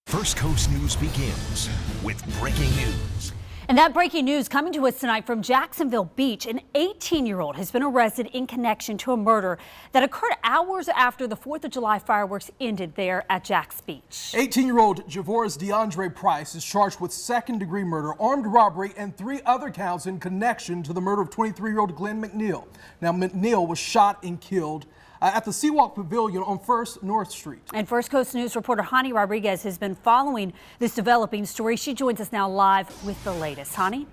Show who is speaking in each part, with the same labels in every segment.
Speaker 1: First Coast News begins with breaking news.
Speaker 2: And that breaking news coming to us tonight from Jacksonville Beach. An 18-year-old has been arrested in connection to a murder that occurred hours after the 4th of July fireworks ended there at Jax Beach.
Speaker 3: 18-year-old Javoris DeAndre Price is charged with second-degree murder, armed robbery, and 3 other counts in connection to the murder of 23-year-old Glenn McNeil. Now, McNeil was shot and killed at the Seawalk Pavilion on 1st North Street.
Speaker 2: And First Coast News reporter Hani Rodriguez has been following this developing story. She joins us now live with the latest. Hani?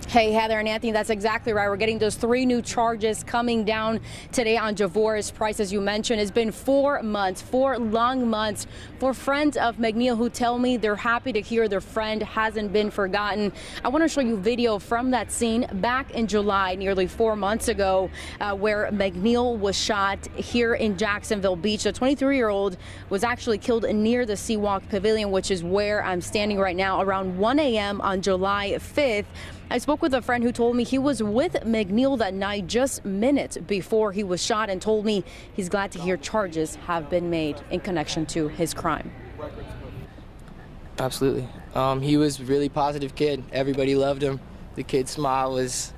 Speaker 4: Hey, Heather and Anthony, that's exactly right. We're getting those 3 new charges coming down today on Javoris Price. As you mentioned, it's been 4 months, 4 long months for friends of McNeil who tell me they're happy to hear their friend hasn't been forgotten. I want to show you video from that scene back in July, nearly 4 months ago, where McNeil was shot here in Jacksonville Beach. The 23-year-old was actually killed near the Seawalk Pavilion, which is where I'm standing right now, around 1 a.m. on July 5th. I spoke with a friend who told me he was with McNeil that night just minutes before he was shot and told me he's glad to hear charges have been made in connection to his crime.
Speaker 5: Absolutely. He was a really positive kid. Everybody loved him. The kid's smile was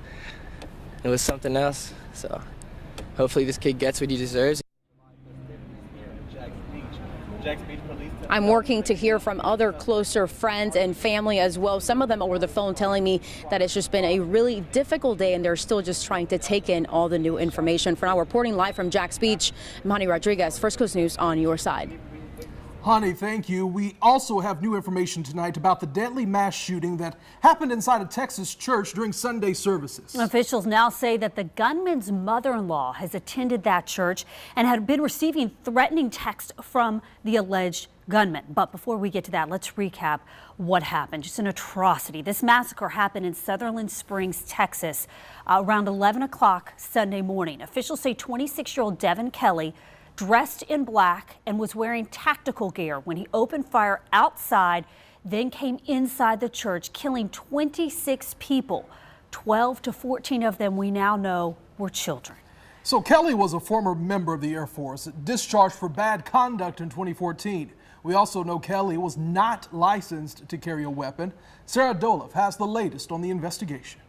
Speaker 5: something else. So hopefully this kid gets what he deserves.
Speaker 4: I'm working to hear from other closer friends and family as well. Some of them over the phone telling me that it's just been a really difficult day and they're still just trying to take in all the new information. For now, reporting live from Jax Beach, I'm Hani Rodriguez, First Coast News on your side.
Speaker 3: Hani, thank you. We also have new information tonight about the deadly mass shooting that happened inside a Texas church during Sunday services.
Speaker 2: Officials now say that the gunman's mother-in-law has attended that church and had been receiving threatening texts from the alleged gunman. But before we get to that, let's recap what happened. Just an atrocity. This massacre happened in Sutherland Springs, Texas, around 11 o'clock Sunday morning. Officials say 26-year-old Devin Kelly, dressed in black and was wearing tactical gear when he opened fire outside, then came inside the church, killing 26 people. 12 to 14 of them we now know were children.
Speaker 3: So Kelly was a former member of the Air Force, discharged for bad conduct in 2014. We also know Kelly was not licensed to carry a weapon. Sarah Doloff has the latest on the investigation.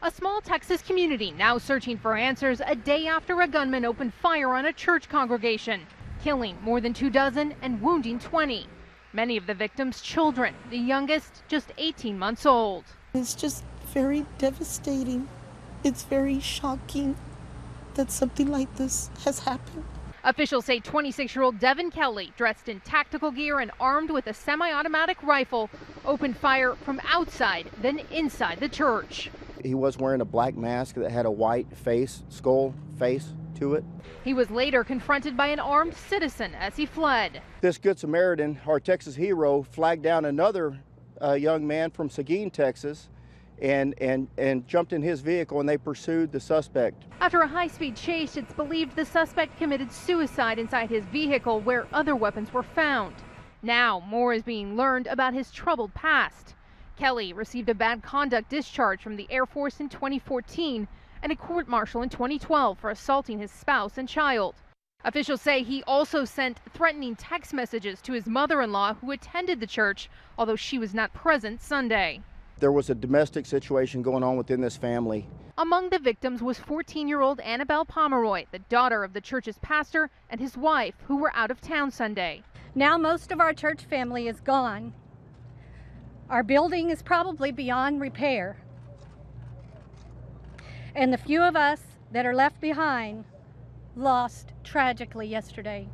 Speaker 6: A small Texas community now searching for answers a day after a gunman opened fire on a church congregation, killing more than 24 and wounding 20. Many of the victims children, the youngest just 18 months old.
Speaker 7: It's just very devastating. It's very shocking that something like this has happened.
Speaker 6: Officials say 26-year-old Devin Kelly, dressed in tactical gear and armed with a semi-automatic rifle, opened fire from outside, then inside the church.
Speaker 8: He was wearing a black mask that had a white skull face to it.
Speaker 6: He was later confronted by an armed citizen as he fled.
Speaker 8: This Good Samaritan, our Texas hero, flagged down another young man from Seguin, Texas, and jumped in his vehicle, and they pursued the suspect.
Speaker 6: After a high-speed chase, it's believed the suspect committed suicide inside his vehicle where other weapons were found. Now, more is being learned about his troubled past. Kelly received a bad conduct discharge from the Air Force in 2014 and a court-martial in 2012 for assaulting his spouse and child. Officials say he also sent threatening text messages to his mother-in-law who attended the church, although she was not present Sunday.
Speaker 8: There was a domestic situation going on within this family.
Speaker 6: Among the victims was 14-year-old Annabelle Pomeroy, the daughter of the church's pastor, and his wife, who were out of town Sunday.
Speaker 9: Now most of our church family is gone. Our building is probably beyond repair. And the few of us that are left behind lost tragically yesterday.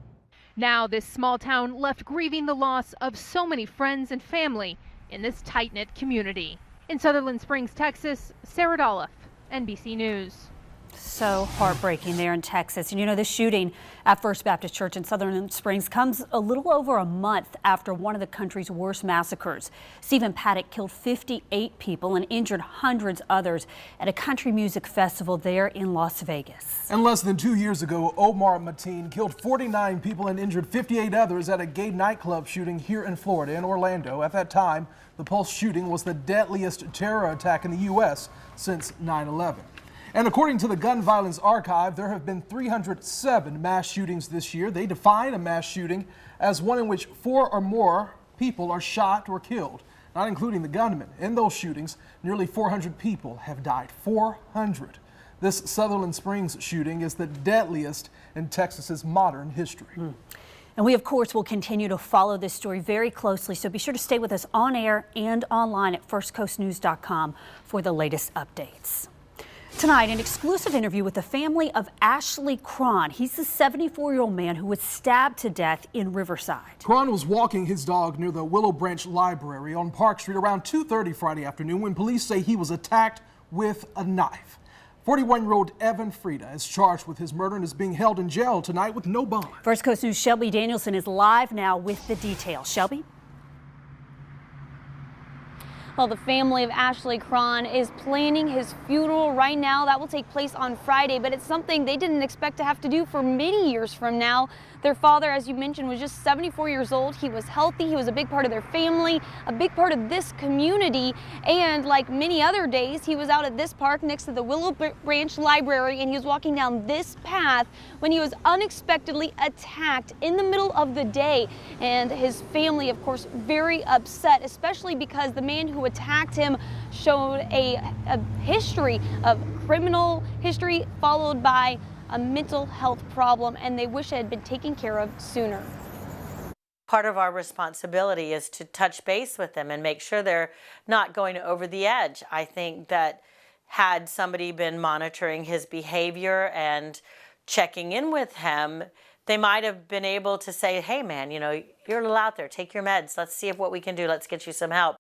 Speaker 6: Now this small town left grieving the loss of so many friends and family in this tight-knit community. In Sutherland Springs, Texas, Sarah Doloff, NBC News.
Speaker 2: So heartbreaking there in Texas. And you know, the shooting at First Baptist Church in Sutherland Springs comes a little over a month after one of the country's worst massacres. Stephen Paddock killed 58 people and injured hundreds others at a country music festival there in Las Vegas.
Speaker 3: And less than 2 years ago, Omar Mateen killed 49 people and injured 58 others at a gay nightclub shooting here in Florida, in Orlando. At that time, the Pulse shooting was the deadliest terror attack in the U.S. since 9/11. And according to the Gun Violence Archive, there have been 307 mass shootings this year. They define a mass shooting as one in which 4 or more people are shot or killed, not including the gunman. In those shootings, nearly 400 people have died. 400. This Sutherland Springs shooting is the deadliest in Texas's modern history.
Speaker 2: And we, of course, will continue to follow this story very closely, so be sure to stay with us on air and online at firstcoastnews.com for the latest updates. Tonight, an exclusive interview with the family of Ashley Cron. He's the 74-year-old man who was stabbed to death in Riverside.
Speaker 3: Cron was walking his dog near the Willow Branch Library on Park Street around 2:30 Friday afternoon when police say he was attacked with a knife. 41-year-old Evan Frieda is charged with his murder and is being held in jail tonight with no bond.
Speaker 2: First Coast News' Shelby Danielson is live now with the details. Shelby?
Speaker 10: Well, the family of Ashley Cron is planning his funeral right now. That will take place on Friday, but it's something they didn't expect to have to do for many years from now. Their father, as you mentioned, was just 74 years old. He was healthy. He was a big part of their family, a big part of this community. And like many other days, he was out at this park next to the Willow Branch Library, and he was walking down this path when he was unexpectedly attacked in the middle of the day. And his family, of course, very upset, especially because the man who attacked him showed a history of criminal history followed by a mental health problem, and they wish it had been taken care of sooner.
Speaker 11: Part of our responsibility is to touch base with them and make sure they're not going over the edge. I think that had somebody been monitoring his behavior and checking in with him, they might have been able to say, hey man, you know, you're a little out there, take your meds, let's see what we can do, let's get you some help.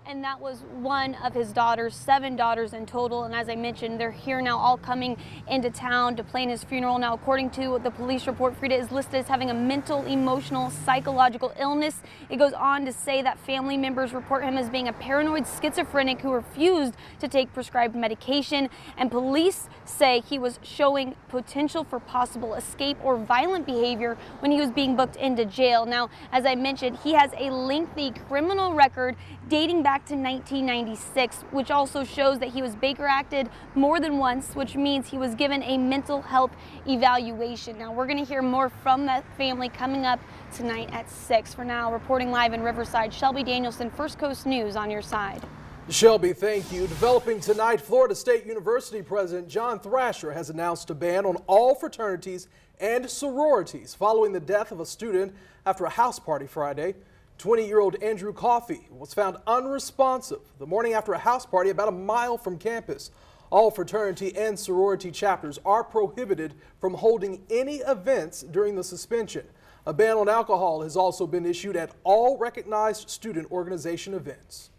Speaker 10: And that was one of his daughters, 7 daughters in total. And as I mentioned, they're here now all coming into town to plan his funeral. Now, according to the police report, Frieda is listed as having a mental, emotional, psychological illness. It goes on to say that family members report him as being a paranoid schizophrenic who refused to take prescribed medication. And police say he was showing potential for possible escape or violent behavior when he was being booked into jail. Now, as I mentioned, he has a lengthy criminal record dating back to 1996, which also shows that he was Baker acted more than once, which means he was given a mental health evaluation. Now, we're going to hear more from that family coming up tonight at 6. For now, reporting live in Riverside, Shelby Danielson, First Coast News on your side.
Speaker 3: Shelby, thank you. Developing tonight, Florida State University President John Thrasher has announced a ban on all fraternities and sororities following the death of a student after a house party Friday. 20-year-old Andrew Coffey was found unresponsive the morning after a house party about a mile from campus. All fraternity and sorority chapters are prohibited from holding any events during the suspension. A ban on alcohol has also been issued at all recognized student organization events.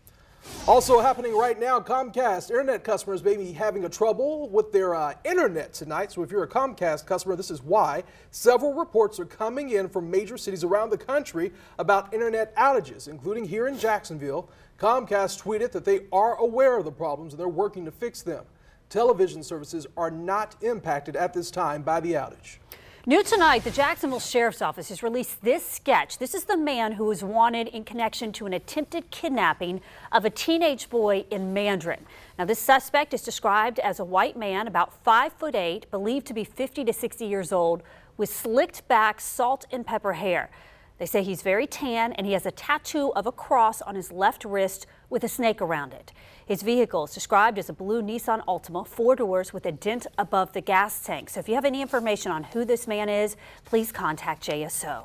Speaker 3: Also happening right now, Comcast internet customers may be having a trouble with their internet tonight. So if you're a Comcast customer, this is why. Several reports are coming in from major cities around the country about internet outages, including here in Jacksonville. Comcast tweeted that they are aware of the problems and they're working to fix them. Television services are not impacted at this time by the outage.
Speaker 2: New tonight, the Jacksonville Sheriff's Office has released this sketch. This is the man who was wanted in connection to an attempted kidnapping of a teenage boy in Mandarin. Now, this suspect is described as a white man, about 5'8", believed to be 50 to 60 years old, with slicked back salt and pepper hair. They say he's very tan and he has a tattoo of a cross on his left wrist with a snake around it. His vehicle is described as a blue Nissan Altima, 4 doors with a dent above the gas tank. So if you have any information on who this man is, please contact JSO.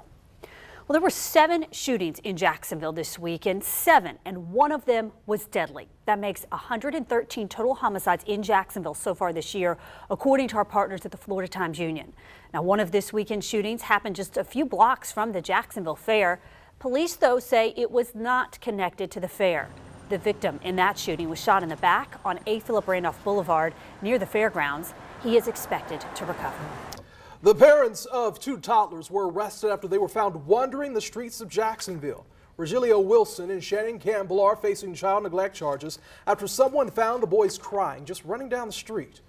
Speaker 2: Well, there were 7 shootings in Jacksonville this weekend, 7, and one of them was deadly. That makes 113 total homicides in Jacksonville so far this year, according to our partners at the Florida Times Union. Now, one of this weekend's shootings happened just a few blocks from the Jacksonville Fair. Police, though, say it was not connected to the fair. The victim in that shooting was shot in the back on A. Philip Randolph Boulevard near the fairgrounds. He is expected to recover.
Speaker 3: The parents of 2 toddlers were arrested after they were found wandering the streets of Jacksonville. Regilio Wilson and Shannon Campbell are facing child neglect charges after someone found the boys crying just running down the street.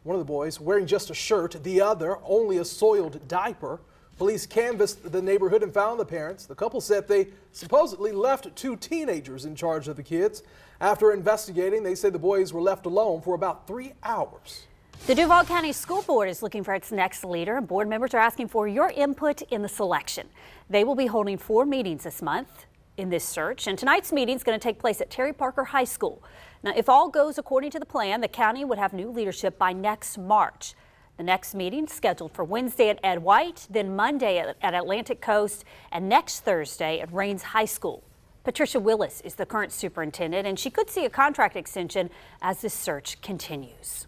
Speaker 3: One of the boys wearing just a shirt, the other only a soiled diaper. Police canvassed the neighborhood and found the parents. The couple said they supposedly left 2 teenagers in charge of the kids. After investigating, they say the boys were left alone for about 3 hours.
Speaker 2: The Duval County School Board is looking for its next leader, and board members are asking for your input in the selection. They will be holding 4 meetings this month in this search, and tonight's meeting is going to take place at Terry Parker High School. Now, if all goes according to the plan, the county would have new leadership by next March. The next meeting scheduled for Wednesday at Ed White, then Monday at Atlantic Coast, and next Thursday at Rains High School. Patricia Willis is the current superintendent, and she could see a contract extension as this search continues.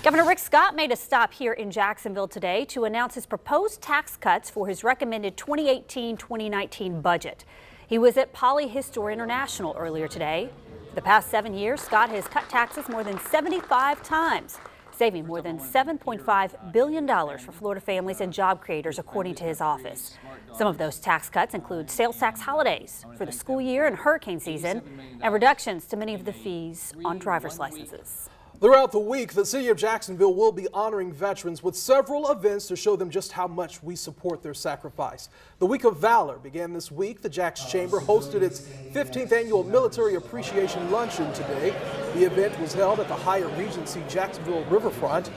Speaker 2: Governor Rick Scott made a stop here in Jacksonville today to announce his proposed tax cuts for his recommended 2018-2019 budget. He was at Polyhistor International earlier today. For the past 7 years, Scott has cut taxes more than 75 times, saving more than $7.5 billion for Florida families and job creators, according to his office. Some of those tax cuts include sales tax holidays for the school year and hurricane season, and reductions to many of the fees on driver's licenses.
Speaker 3: Throughout the week, the city of Jacksonville will be honoring veterans with several events to show them just how much we support their sacrifice. The Week of Valor began this week. The Jacks Chamber hosted its 15th annual Military Appreciation Luncheon today. The event was held at the Hyatt Regency Jacksonville Riverfront.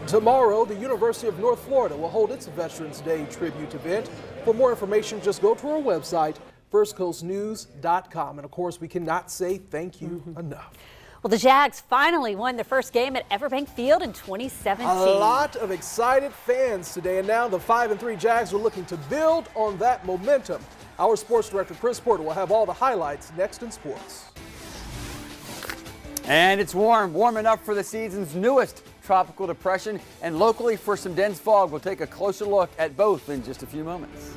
Speaker 3: Tomorrow, the University of North Florida will hold its Veterans Day tribute event. For more information, just go to our website, firstcoastnews.com. And of course, we cannot say thank you enough.
Speaker 2: Well, the Jags finally won their first game at Everbank Field in 2017.
Speaker 3: A lot of excited fans today, and now the 5-3 Jags are looking to build on that momentum. Our sports director, Chris Porter, will have all the highlights next in sports.
Speaker 12: And it's warm enough for the season's newest tropical depression, and locally for some dense fog. We'll take a closer look at both in just a few moments.